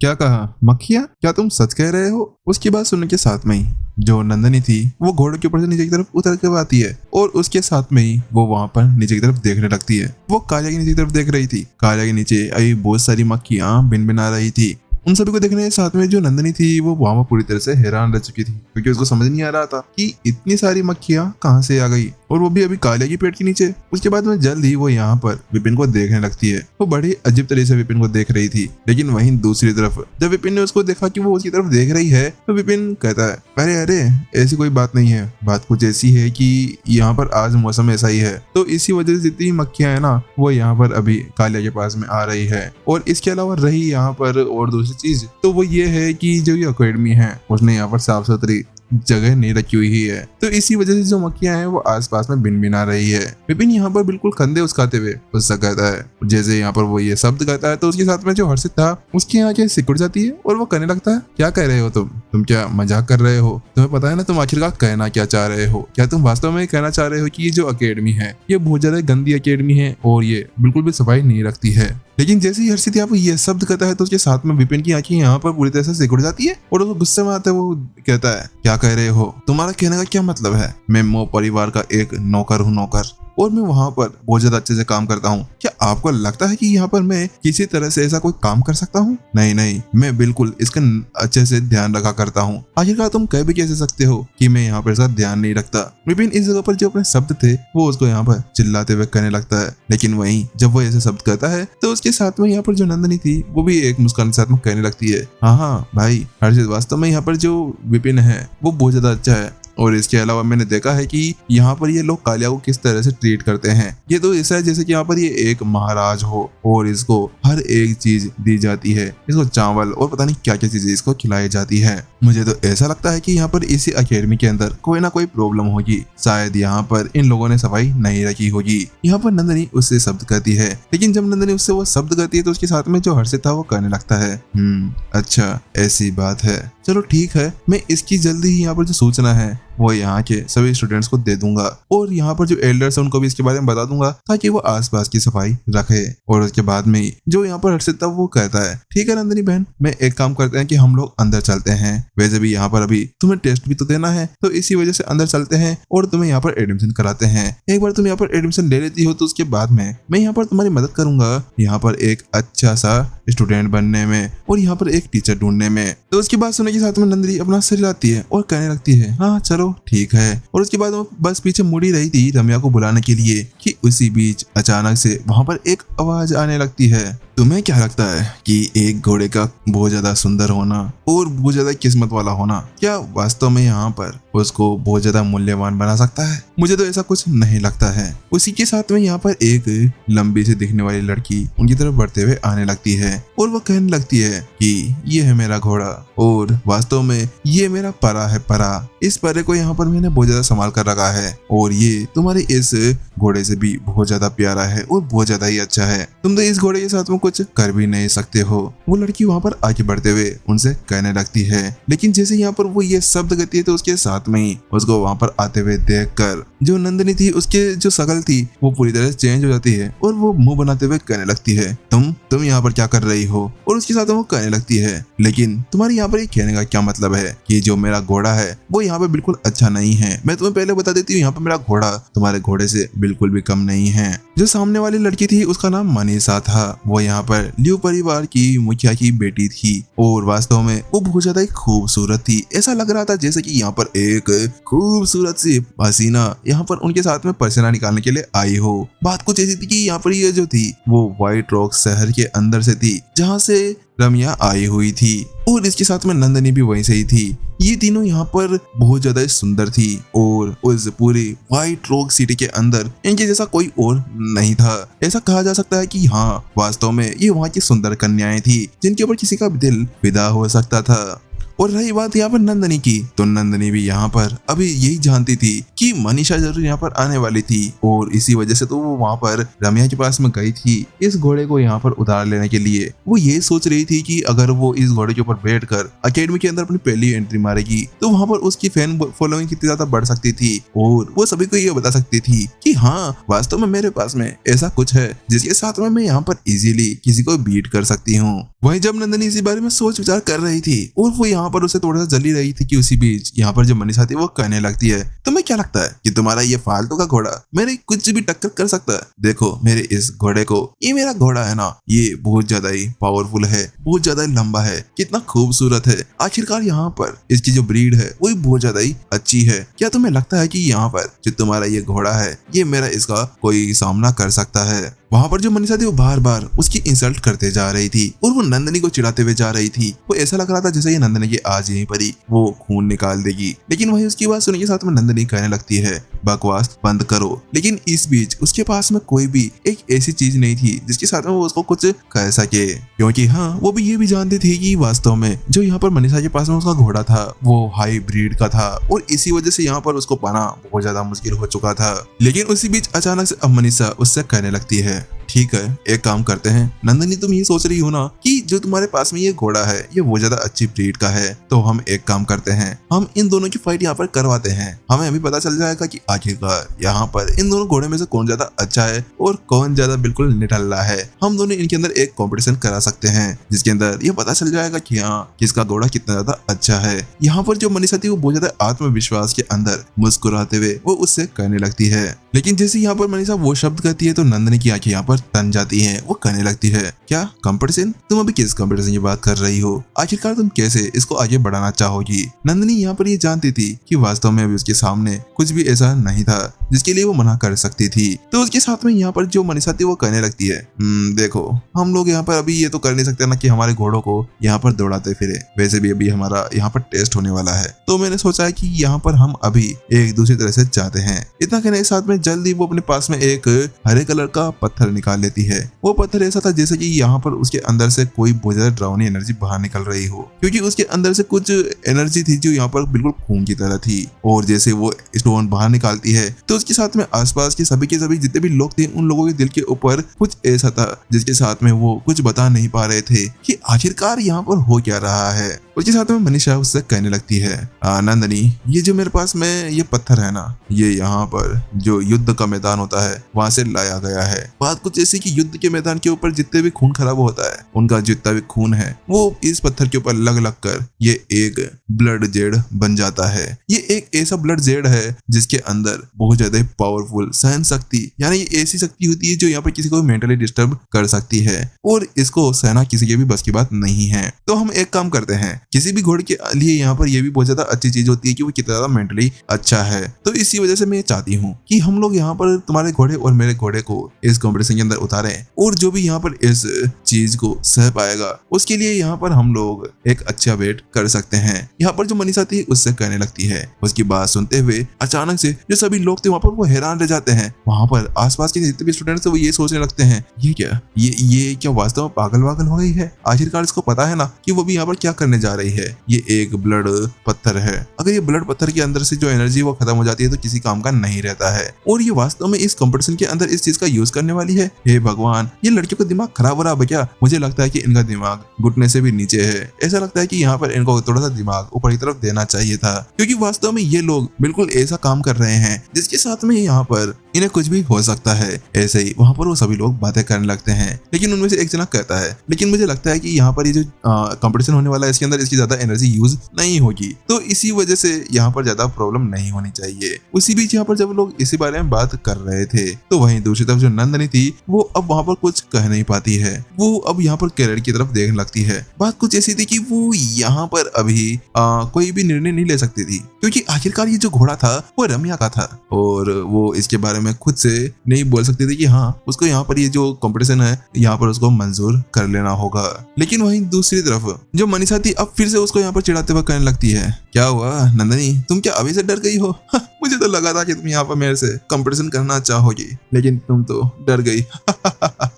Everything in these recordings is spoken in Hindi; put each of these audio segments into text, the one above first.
क्या कहा? मक्खियाँ? क्या तुम सच कह रहे हो? उसकी बात सुनने के साथ में ही जो नंदनी थी वो घोड़े के ऊपर से नीचे की तरफ उतर के आती है और उसके साथ में ही वो वहां पर नीचे की तरफ देखने लगती है। वो कालिया के नीचे की तरफ देख रही थी। कालिया के नीचे अभी बहुत सारी मक्खियां भिन आ रही थी। उन सभी को देखने के साथ में जो नंदनी थी वो वहां पर पूरी तरह से हैरान रह चुकी थी, क्योंकि उसको समझ नहीं आ रहा था कि इतनी सारी मक्खियां कहां से आ गई, और वो भी अभी कालिया की पेट के नीचे। उसके बाद में जल्द ही वो यहाँ पर विपिन को देखने लगती है। वो बड़ी अजीब तरीके से विपिन को देख रही थी, लेकिन वहीं दूसरी तरफ जब विपिन ने उसको देखा कि वो उसकी तरफ देख रही है तो विपिन कहता है, अरे अरे ऐसी कोई बात नहीं है, बात कुछ ऐसी है कि यहाँ पर आज मौसम ऐसा ही है, तो इसी वजह से जितनी मक्खियां है ना वो यहाँ पर अभी कालिया के पास में आ रही है। और इसके अलावा रही यहाँ पर और दूसरी चीज तो वो ये है कि जो ये अकेडमी है उसने यहाँ पर साफ सुथरी जगह नहीं रखी हुई है, तो इसी वजह से जो मक्खियां हैं वो आसपास में भिन आ रही है। विपिन यहाँ पर बिल्कुल कंधे उचकाते हुए उससे कहता है, जैसे यहाँ पर वो ये शब्द कहता है तो उसके साथ में जो हर्षित था उसकी आंखें सिकुड़ जाती है और वो कहने लगता है, क्या कह रहे हो तुम क्या मजाक कर रहे हो? तुम्हें पता है ना तुम आखिरकार कहना क्या चाह रहे हो? क्या तुम वास्तव में कहना चाह रहे हो कि ये जो अकेडमी है ये बहुत ज्यादा गंदी अकेडमी है और ये बिल्कुल भी सफाई नहीं रखती है? लेकिन जैसे ही हर्षित यहाँ पर ये शब्द कहता है तो उसके साथ में विपिन की आंखें यहाँ पर पूरी तरह से सिकुड़ जाती है और वो गुस्से में आता है। वो कहता है, क्या कह रहे हो? तुम्हारा कहने का क्या मतलब है? मैं मो परिवार का एक नौकर हूँ, नौकर, और मैं वहां पर बहुत ज्यादा अच्छे से काम करता हूँ। क्या आपको लगता है कि यहाँ पर मैं किसी तरह से ऐसा कोई काम कर सकता हूँ? नहीं नहीं, मैं बिल्कुल इसका अच्छे से ध्यान रखा करता हूँ। आखिरकार तुम कह भी कैसे सकते हो कि मैं यहाँ पर ऐसा ध्यान नहीं रखता? विपिन इस जगह पर जो अपने शब्द थे वो उसको यहाँ पर चिल्लाते हुए कहने लगता है, लेकिन वहीं जब वो ऐसे शब्द कहता है तो उसके साथ में यहाँ पर जो नंदनी थी वो भी एक मुस्कान के साथ में कहने लगती है, हाँ भाई हर्षित, वास्तव में यहाँ पर जो विपिन है वो बहुत ज्यादा अच्छा है, और इसके अलावा मैंने देखा है कि यहाँ पर ये लोग कालिया को किस तरह से ट्रीट करते हैं। ये तो ऐसा है जैसे कि यहाँ पर ये एक महाराज हो और इसको हर एक चीज दी जाती है, इसको चावल और पता नहीं क्या क्या चीजें इसको खिलाई जाती है। मुझे तो ऐसा लगता है कि यहाँ पर इसी अकेडमी के अंदर कोई ना कोई प्रॉब्लम होगी, शायद यहाँ पर इन लोगों ने सफाई नहीं रखी होगी। यहाँ पर नंदनी उससे शब्द कहती है, लेकिन जब नंदनी उससे वो शब्द कहती है तो उसके साथ में जो हर्षित था वो कहने लगता है, अच्छा ऐसी बात है, चलो ठीक है, मैं इसकी जल्दी ही यहाँ पर जो सूचना है वो यहाँ के सभी स्टूडेंट्स को दे दूंगा और यहाँ पर जो एल्डर्स है उनको भी इसके बारे में बता दूंगा ताकि वो आसपास की सफाई रखे। और उसके बाद में जो यहाँ पर हर्षित था वो कहता है, ठीक है नंदनी बहन, मैं एक काम करते हैं कि हम लोग अंदर चलते हैं, वैसे भी यहाँ पर अभी तुम्हें टेस्ट भी तो देना है, तो इसी वजह से अंदर चलते हैं और तुम्हें यहाँ पर एडमिशन कराते हैं। एक बार तुम यहाँ पर एडमिशन ले लेती हो तो उसके बाद में मैं यहाँ पर तुम्हारी मदद करूंगा यहाँ पर एक अच्छा सा स्टूडेंट बनने में और यहाँ पर एक टीचर ढूंढने में। तो उसकी बात सुनने के साथ में नंदनी अपना सिर हिलाती है और कहने लगती है, हाँ चलो ठीक है। और उसके बाद वो बस पीछे मुड़ी रही थी रम्या को बुलाने के लिए कि उसी बीच अचानक से वहां पर एक आवाज आने लगती है, तुम्हें क्या लगता है कि एक घोड़े का बहुत ज्यादा सुंदर होना और बहुत ज्यादा किस्मत वाला होना क्या वास्तव में यहाँ पर उसको बहुत ज्यादा मूल्यवान बना सकता है? मुझे तो ऐसा कुछ नहीं लगता है। उसी के साथ में यहाँ पर एक लंबी से दिखने वाली लड़की उनकी तरफ बढ़ते हुए आने लगती है और वो कहने लगती है कि ये है मेरा घोड़ा और वास्तव में ये मेरा परा है, परा। इस परे को यहाँ पर मैंने बहुत ज्यादा संभाल कर रखा है और ये तुम्हारे इस घोड़े से भी बहुत ज्यादा प्यारा है और बहुत ज्यादा ही अच्छा है। तुम तो इस घोड़े के साथ में कुछ कर भी नहीं सकते हो। वो लड़की वहां पर आगे बढ़ते हुए उनसे कहने लगती है, लेकिन जैसे यहाँ पर वो ये शब्द कहती है तो उसके साथ में ही उसको वहां पर आते हुए देखकर जो नंदनी थी उसके जो शकल थी वो पूरी तरह से चेंज हो जाती है और वो मुंह बनाते हुए कहने लगती है, तुम यहाँ पर क्या कर रही हो? और उसके साथ वो कहने लगती है, लेकिन तुम्हारे यहाँ पर ये कहने का क्या मतलब है कि जो मेरा घोड़ा है वो यहाँ पे बिल्कुल अच्छा नहीं है? मैं तुम्हें पहले बता देती हूँ, यहाँ पर मेरा घोड़ा तुम्हारे घोड़े से बिल्कुल भी कम नहीं है। जो सामने वाली लड़की थी उसका नाम मनीषा था। वो यहाँ पर लियो परिवार की मुखिया की बेटी थी और वास्तव में वो बहुत ज्यादा ही खूबसूरत थी। ऐसा लग रहा था जैसे कि यहाँ पर एक खूबसूरत सी हसीना यहाँ पर उनके साथ में पसीना निकालने के लिए आई हो। बात कुछ ऐसी थी कि यहाँ पर ये जो थी वो व्हाइट रॉक शहर के अंदर से थी जहाँ से रम्या आई हुई थी और इसके साथ में नंदनी भी वहीं से ही थी। ये तीनों यहाँ पर बहुत ज्यादा सुंदर थी और उस पूरी व्हाइट रॉक सिटी के अंदर इनके जैसा कोई और नहीं था। ऐसा कहा जा सकता है कि हाँ वास्तव में ये वहाँ की सुंदर कन्याएं थी जिनके ऊपर किसी का भी दिल फिदा हो सकता था। और रही बात यहाँ पर नंदनी की, तो नंदनी भी यहाँ पर अभी यही जानती थी कि मनीषा जरूर यहाँ पर आने वाली थी और इसी वजह से तो वो वहाँ पर रम्या के पास में गई थी इस घोड़े को यहाँ पर उतार लेने के लिए। वो ये सोच रही थी कि अगर वो इस घोड़े के ऊपर बैठकर अकेडमी के अंदर अपनी पहली एंट्री मारेगी तो वहाँ पर उसकी फैन फॉलोइंग कितनी ज्यादा बढ़ सकती थी और वो सभी को ये बता सकती थी कि हाँ वास्तव में मेरे पास में ऐसा कुछ है जिसके साथ में मैं यहाँ पर इजीली किसी को बीट कर सकती हूँ। वहीं जब नंदनी इसी बारे में सोच विचार कर रही थी और वो यहाँ पर उसे थोड़ा सा जली रही थी कि उसी बीच यहाँ पर जो मनीषा थी वो कहने लगती है, तुम्हें क्या लगता है कि तुम्हारा ये फालतू का घोड़ा मेरे कुछ भी टक्कर कर सकता है? देखो मेरे इस घोड़े को, ये मेरा घोड़ा है ना, ये बहुत ज्यादा ही पावरफुल है, बहुत ज्यादा ही लंबा है, कितना खूबसूरत है, आखिरकार यहाँ पर इसकी जो ब्रीड है वो बहुत ज्यादा ही अच्छी है। क्या तुम्हें लगता है कि यहाँ पर जो तुम्हारा ये घोड़ा है ये मेरा इसका कोई सामना कर सकता है? वहाँ पर जो मनीषा थी वो बार बार उसकी इंसल्ट करते जा रही थी और वो नंदनी को चिढ़ाते हुए जा रही थी। वो ऐसा लग रहा था जैसे ये नंदनी की आज यहीं पर ही वो खून निकाल देगी। लेकिन वही उसकी बात सुनने के साथ में नंदनी कहने लगती है, बकवास बंद करो। लेकिन इस बीच उसके पास में कोई भी एक ऐसी चीज नहीं थी जिसके साथ में वो उसको कुछ कह सके, क्योंकि हाँ वो भी ये भी जानती थी कि वास्तव में जो यहाँ पर मनीषा के पास में उसका घोड़ा था वो हाई ब्रीड का था और इसी वजह से यहाँ पर उसको पाना बहुत ज्यादा मुश्किल हो चुका था। लेकिन उसी बीच अचानक से अब मनीषा उससे कहने लगती है, ठीक है एक काम करते हैं नंदनी, तुम ये सोच रही हो ना कि जो तुम्हारे पास में ये घोड़ा है ये वो ज्यादा अच्छी ब्रीड का है, तो हम एक काम करते हैं, हम इन दोनों की फाइट यहाँ पर करवाते हैं। हमें अभी पता चल जाएगा कि आखिरकार यहाँ पर इन दोनों घोड़े में से कौन ज्यादा अच्छा है और कौन ज्यादा बिल्कुल निठल्ला है। हम दोनों इनके अंदर एक कॉम्पिटिशन करा सकते हैं जिसके अंदर ये पता चल जाएगा कि हाँ किसका घोड़ा कितना ज्यादा अच्छा है। यहाँ पर जो मनीषा थी वो बहुत ज्यादा आत्मविश्वास के अंदर मुस्कुराते हुए वो उससे कहने लगती है। लेकिन जैसे यहाँ पर मनीषा वो शब्द कहती है तो नंदनी की आंखें यहाँ पर तन जाती हैं। वो कहने लगती है, क्या कंपटीशन? तुम अभी किस कंपटीशन की बात कर रही हो? आखिरकार तुम कैसे इसको आगे बढ़ाना चाहोगी? नंदनी यहाँ पर ये जानती थी कि वास्तव में अभी उसके सामने कुछ भी ऐसा नहीं था जिसके लिए वो मना कर सकती थी। तो उसके साथ में यहाँ पर जो मनीषा थी वो कहने लगती है, देखो हम लोग यहाँ पर अभी ये तो कर नहीं सकते ना कि हमारे घोड़ों को यहाँ पर दौड़ाते फिरे, वैसे भी अभी हमारा यहाँ पर टेस्ट होने वाला है, तो मैंने सोचा है कि यहाँ पर हम अभी एक दूसरी तरह से जाते हैं। इतना कहने के साथ में जल्दी वो अपने पास में एक हरे कलर का पत्थर निकाल लेती है। वो पत्थर ऐसा था जैसे कि यहाँ पर उसके अंदर से कोई बहुत ज्यादा डरावनी एनर्जी बाहर निकल रही हो, क्योंकि उसके अंदर से कुछ एनर्जी थी जो यहाँ पर बिल्कुल खून की तरह थी। और जैसे वो स्टोन बाहर निकालती है तो उसके साथ में आसपास के सभी जितने भी लोग थे उन लोगों के दिल के ऊपर कुछ ऐसा था जिसके साथ में वो कुछ बता नहीं पा रहे थे कि आखिरकार यहाँ पर हो क्या रहा है। उसके साथ में मनीषा उससे कहने लगती है, नंदनी ये जो मेरे पास में ये पत्थर है ना, ये यहाँ पर जो युद्ध का मैदान होता है वहां से लाया गया है। बात कुछ ऐसी कि युद्ध के मैदान के ऊपर जितने भी खून खराब होता है उनका जितना भी खून है वो इस पत्थर के ऊपर लग लग कर ये एक ब्लड जेड बन जाता है। ये एक ऐसा ब्लड जेड है जिसके अंदर बहुत ज्यादा पावरफुल सहन शक्ति, यानी ये ऐसी शक्ति होती है जो यहाँ पर किसी को मेंटली डिस्टर्ब कर सकती है और इसको सहना किसी के भी बस की बात नहीं है। तो हम एक काम करते हैं, किसी भी घोड़े के लिए यहाँ पर ये भी बहुत ज्यादा अच्छी चीज होती है कि वो कितना ज्यादा मेंटली अच्छा है। तो इसी वजह से मैं चाहती हूँ कि हम लोग यहाँ पर तुम्हारे घोड़े और मेरे घोड़े को इस कंपटीशन के अंदर उतारें और जो भी यहाँ पर इस चीज को सह पाएगा उसके लिए यहाँ पर हम लोग एक अच्छा वेट कर सकते हैं। यहाँ पर जो मनीषा थी उससे कहने लगती है। उसकी बात सुनते हुए अचानक से जो सभी लोग थे वहाँ पर वो हैरान रह जाते हैं। वहाँ पर आसपास के जितने भी स्टूडेंट्स थे वो ये सोचने लगते हैं, ये क्या, ये क्या वास्तव में पागल वागल हो गई है? आखिरकार इसको पता है ना कि वो भी यहाँ पर क्या करने जा रही है। ये एक ब्लड पत्थर है, अगर ये ब्लड पत्थर के अंदर से जो एनर्जी वो खत्म हो जाती है तो किसी काम का नहीं रहता है और ये वास्तव में इस कंपटीशन के अंदर इस चीज का यूज करने वाली है। हे भगवान, ये लड़कियों का दिमाग खराब हो रहा है क्या? मुझे लगता है कि इनका दिमाग घुटने से भी नीचे है। ऐसा लगता है कि यहाँ पर इनको थोड़ा सा दिमाग ऊपर की तरफ देना चाहिए था, क्योंकि वास्तव में ये लोग बिल्कुल ऐसा काम कर रहे हैं जिसके साथ में यहाँ पर इन्हें कुछ भी हो सकता है। ऐसे ही वहाँ पर वो सभी लोग बातें करने लगते हैं, लेकिन उनमें से एक जना कहता है, लेकिन मुझे लगता है कि यहाँ पर ये जो कंपटीशन होने वाला है इसके अंदर इसकी ज्यादा एनर्जी यूज नहीं होगी, तो इसी वजह से यहाँ पर ज्यादा प्रॉब्लम नहीं होनी चाहिए। उसी बीच यहाँ पर जब लोग इसी बारे में बात कर रहे थे तो वहीं दूसरी तरफ जो नंदनी थी वो अब वहाँ पर कुछ कह नहीं पाती है। वो अब यहाँ पर कैरेट की तरफ देखने लगती है। बात कुछ ऐसी थी कि वो यहाँ पर अभी कोई भी निर्णय नहीं ले सकती थी, क्योंकि आखिरकार ये जो घोड़ा था वो रम्या का था और वो इसके बारे में खुद से नहीं बोल सकती थी कि हाँ उसको यहाँ पर ये जो कंपटीशन है यहाँ पर उसको मंजूर कर लेना होगा। लेकिन वहीं दूसरी तरफ जो मनीषा थी अब फिर से उसको यहाँ पर चिढ़ाते हुए कहने लगती है, क्या हुआ नंदनी, तुम क्या अभी से डर गई हो? मुझे तो लगा था कि तुम यहाँ पर मेरे से कंपटीशन करना चाहोगी, लेकिन तुम तो डर गई।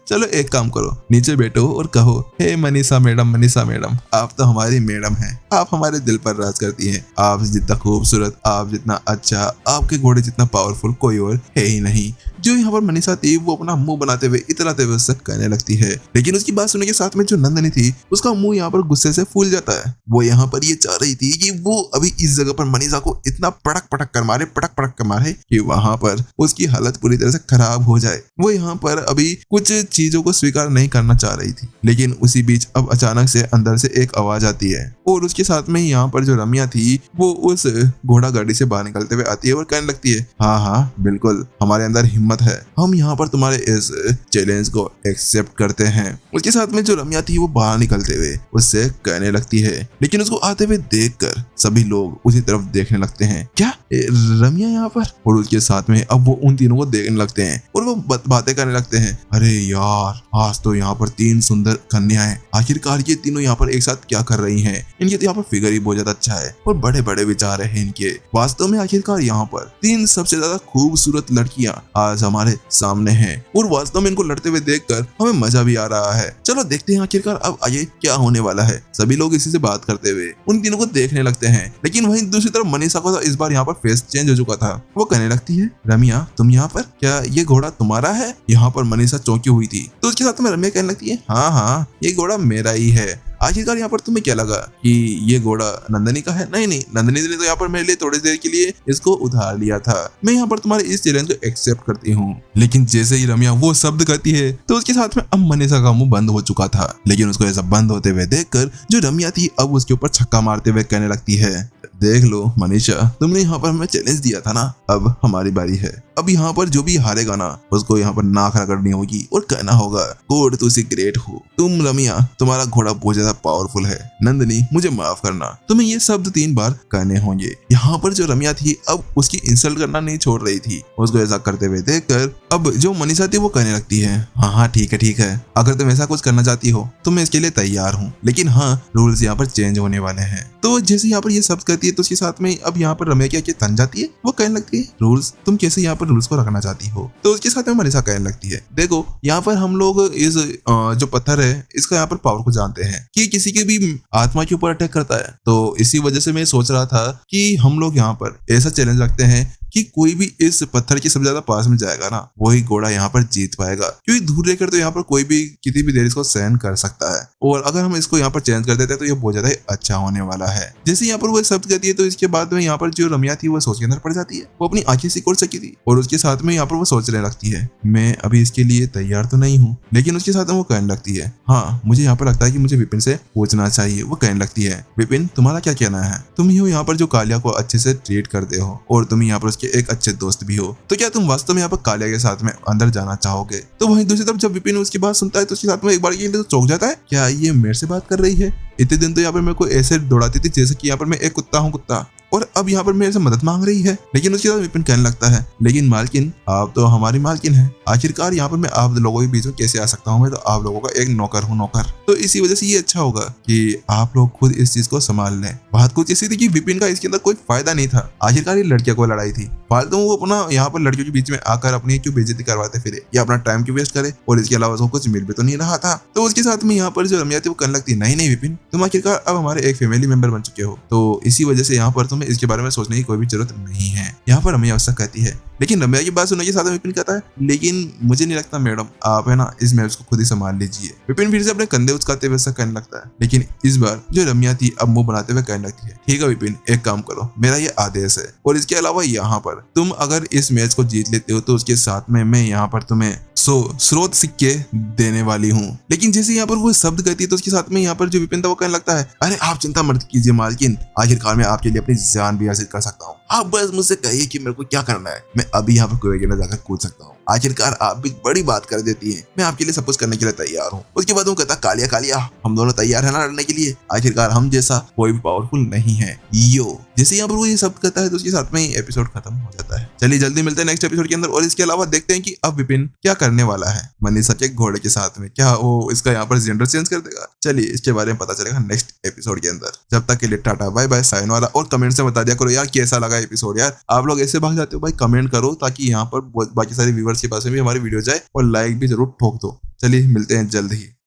चलो एक काम करो, नीचे बैठो और कहो, हे मनीषा मैडम, मनीषा मैडम, आप तो हमारी मैडम हैं, आप हमारे दिल पर राज करती हैं। आप जितना खूबसूरत, आप जितना अच्छा, आपके घोड़े जितना पावरफुल कोई और है ही नहीं। जो यहाँ पर मनीषा थी वो अपना मुंह बनाते हुए इतराते हुए उससे कहने लगती है, लेकिन उसकी बात सुनने के साथ में जो नंदनी थी उसका मुंह यहाँ पर गुस्से से फूल जाता है। वो यहाँ पर ये चाह रही थी कि वो अभी इस जगह पर मनीषा को इतना पटक पटक कर मारे कि वहां पर उसकी हालत पूरी तरह से खराब हो जाए। वो यहाँ पर अभी कुछ चीजों को स्वीकार नहीं करना चाह रही थी, लेकिन उसी बीच अब अचानक से अंदर से एक आवाज आती है और उसके साथ में यहाँ पर जो रम्या थी वो उस घोड़ा गाड़ी से बाहर निकलते हुए आती है और कहने लगती है, हाँ हाँ बिल्कुल, हमारे अंदर हिम्मत है, हम यहाँ पर तुम्हारे इस चैलेंज को एक्सेप्ट करते हैं। उसके साथ में जो रम्या थी वो बाहर निकलते हुए उससे कहने लगती है, लेकिन उसको आते हुए देखकर सभी लोग उसी तरफ देखने लगते हैं। क्या रम्या यहाँ पर? और उसके साथ में अब वो उन तीनों को देखने लगते हैं और वो बातें करने लगते हैं, अरे यार आज तो यहाँ पर 3 सुंदर कन्याएं, आखिरकार ये तीनों यहाँ पर एक साथ क्या कर रही हैं? इनके तो यहाँ पर फिगर ही बहुत ज्यादा अच्छा है और बड़े बड़े विचार है इनके। वास्तव में आखिरकार यहाँ पर 3 सबसे ज्यादा खूबसूरत लड़कियां आज हमारे सामने हैं और वास्तव में इनको लड़ते हुए देखकर हमें मजा भी आ रहा है। चलो देखते हैं आखिरकार अब आगे क्या होने वाला है। सभी लोग इसी से बात करते हुए उन तीनों को देखने लगते हैं, लेकिन वहीं दूसरी तरफ मनीषा को इस बार यहाँ पर फेस चेंज हो चुका था। वो कहने लगती है, रम्या तुम यहाँ पर, क्या ये घोड़ा तुम्हारा है? यहाँ पर मनीषा चौंकी हुई थी तो उसके साथ में रम्या कहने लगती है, हाँ हाँ ये घोड़ा मेरा ही है। आखिरकार यहाँ पर तुम्हें क्या लगा कि ये घोड़ा नंदनी का है? नहीं नहीं, नंदनी ने तो यहाँ पर मेरे लिए थोड़ी देर के लिए इसको उधार लिया था। मैं यहाँ पर तुम्हारे इस चैलेंज को एक्सेप्ट करती हूँ। लेकिन जैसे ही रम्या वो शब्द करती है तो उसके साथ में अब मनीषा का मुंह बंद हो चुका था, लेकिन उसको ऐसा बंद होते हुए देखकर जो रम्या थी अब उसके ऊपर छक्का मारते हुए कहने लगती है, देख लो मनीषा, तुमने यहाँ पर हमें चैलेंज दिया था ना, अब हमारी बारी है। अब यहाँ पर जो भी हारेगा ना उसको यहाँ पर नाक रगड़नी होगी और कहना होगा, गॉड तू सी ग्रेट हो। तुम रम्या, तुम्हारा घोड़ा बहुत ज्यादा पावरफुल है। नंदनी मुझे माफ करना, तुम्हें ये शब्द 3 बार कहने होंगे। यहाँ पर जो रम्या थी अब उसकी इंसल्ट करना नहीं छोड़ रही थी। उसको ऐसा करते हुए देखकर अब जो मनीषा थी वो कहने लगती है, हाँ हाँ ठीक है, अगर तुम ऐसा कुछ करना चाहती हो तो मैं इसके लिए तैयार हूँ, लेकिन हाँ रूल्स यहाँ पर चेंज होने वाले हैं। तो जैसे यहाँ पर ये शब्द कहती है तो उसके साथ में अब यहाँ पर रम्या क्या तन जाती है। वो कहने लगती है, रूल्स, तुम कैसे यहाँ पर रूल्स को रखना चाहती हो? तो उसके साथ में मनीषा कहने लगती है, देखो यहाँ पर हम लोग इस जो पत्थर है इसका यहाँ पर पावर को जानते हैं कि किसी के भी आत्मा के ऊपर अटैक करता है। तो इसी वजह से मैं सोच रहा था कि हम लोग यहाँ पर ऐसा चैलेंज रखते हैं कि कोई भी इस पत्थर के सबसे ज्यादा पास में जाएगा ना वही घोड़ा यहाँ पर जीत पाएगा, क्योंकि दूर रहकर तो यहाँ पर कोई भी कितनी भी देर इसको सहन कर सकता है। और अगर हम इसको यहाँ पर चेंज कर देते हैं तो ये बहुत ज्यादा अच्छा होने वाला है। जैसे यहाँ पर वो शब्द कहती है तो इसके बाद में यहाँ पर जो रम्या थी वो सोच के अंदर पड़ जाती है। वो अपनी आंखें सिकोड़ सकी थी और उसके साथ में यहाँ पर वो सोचने लगती है, मैं अभी इसके लिए तैयार तो नहीं हूँ। लेकिन उसके साथ में वो कहने लगती है, हाँ मुझे यहाँ पर लगता है कि मुझे विपिन से पूछना चाहिए। वो कहने लगती है, विपिन तुम्हारा क्या कहना है? तुम ही हो यहाँ पर जो कालिया को अच्छे से ट्रीट करते हो और तुम यहाँ पर उसके एक अच्छे दोस्त भी हो, तो क्या तुम वास्तव में यहाँ पर कालिया के साथ में अंदर जाना चाहोगे? तो वहीं दूसरी तरफ जब विपिन उसकी बात सुनता है तो उसके साथ में एक बार ये तो चौंक जाता है, क्या ये मेरे से बात कर रही है? इतने दिन तो यहाँ पर मेरे को ऐसे दौड़ाती थी जैसे कि यहाँ पर मैं एक कुत्ता हूँ कुत्ता, और अब यहाँ पर मेरे से मदद मांग रही है। लेकिन उसके बाद विपिन कहने लगता है, लेकिन मालकिन आप तो हमारी मालकिन है, आखिरकार यहाँ पर मैं आप लोगों के बीच में कैसे आ सकता हूँ? मैं तो आप लोगों का एक नौकर हूँ, नौकर। तो इसी वजह से ये अच्छा होगा कि आप लोग खुद इस चीज को संभाल लें। बात कुछ ऐसी थी कि विपिन का इसके अंदर कोई फायदा नहीं था, आखिरकार ये लड़कियों को लड़ाई थी, फालतू वो अपना यहाँ पर लड़कियों के बीच में आकर अपनी क्यों बेइज्जती करवाते फिरे या अपना टाइम क्यों वेस्ट करे, और इसके अलावा उसको कुछ मिल भी तो नहीं रहा था। तो उसके साथ में यहाँ पर जो रम्या थी वो कहने लगती, नहीं नहीं विपिन, तुम आखिरकार अब हमारे एक फैमिली मेंबर बन चुके हो, तो इसी वजह से यहाँ पर तुम्हें इसके बारे में सोचने की कोई भी जरूरत नहीं है। यहाँ पर रम्या ऐसा कहती है, लेकिन रम्या की बात सुनने के साथ विपिन कहता है, लेकिन मुझे नहीं लगता मैडम, आप है ना इस मैच को खुद ही संभाल लीजिए। विपिन फिर से अपने कंधे उचकाते हुए ऐसा कहने लगता है, लेकिन इस बार जो रम्या थी अब मुंह बनाते हुए कहने लगती है, ठीक है विपिन, एक काम करो, मेरा ये आदेश है, और इसके अलावा यहाँ पर तुम अगर इस मैच को जीत लेते हो तो उसके साथ में मैं यहाँ पर तुम्हें स्रोत सिक्के देने वाली हूँ। लेकिन जैसे यहाँ पर वो शब्द कहती है तो उसके साथ में यहाँ पर जो विपिन था वो कहने लगता है, अरे आप चिंता मत कीजिए मालकिन, आखिरकार मैं आपके लिए अपनी जान भी हासिल कर सकता हूँ। आप बस मुझसे कहिए कि मेरे को क्या करना है, मैं अभी यहाँ पर कुएं के अंदर जाकर कूद सकता हूँ। आखिरकार आप भी बड़ी बात कर देती हैं, मैं आपके लिए सब कुछ करने के लिए तैयार हूँ। उसके बाद वो कहता, कालिया कालिया, हम दोनों तैयार है ना लड़ने के लिए, आखिरकार हम जैसा कोई भी पावरफुल नहीं है यो। जैसे यहाँ पर वो ये शब्द कहता है तो उसके साथ में ही एपिसोड खत्म हो जाता है। चलिए जल्दी मिलते हैं नेक्स्ट एपिसोड के अंदर, और इसके अलावा देखते हैं कि अब विपिन क्या करने वाला है मनीषा के घोड़े के साथ में। क्या वो इसका यहाँ पर जेंडर चेंज कर देगा? चलिए इसके बारे में पता चलेगा नेक्स्ट एपिसोड के अंदर। जब तक के लिए टाटा बाय बाय साइनवाला, और कमेंट से बता दिया करो यार कैसा लगा एपिसोड। यार आप लोग ऐसे भाग जाते हो भाई, कमेंट करो ताकि यहाँ पर बाकी सारे व्यूअर्स मेंबर्स के पास में भी हमारी वीडियो जाए और लाइक भी जरूर ठोक दो। चलिए मिलते हैं जल्द ही।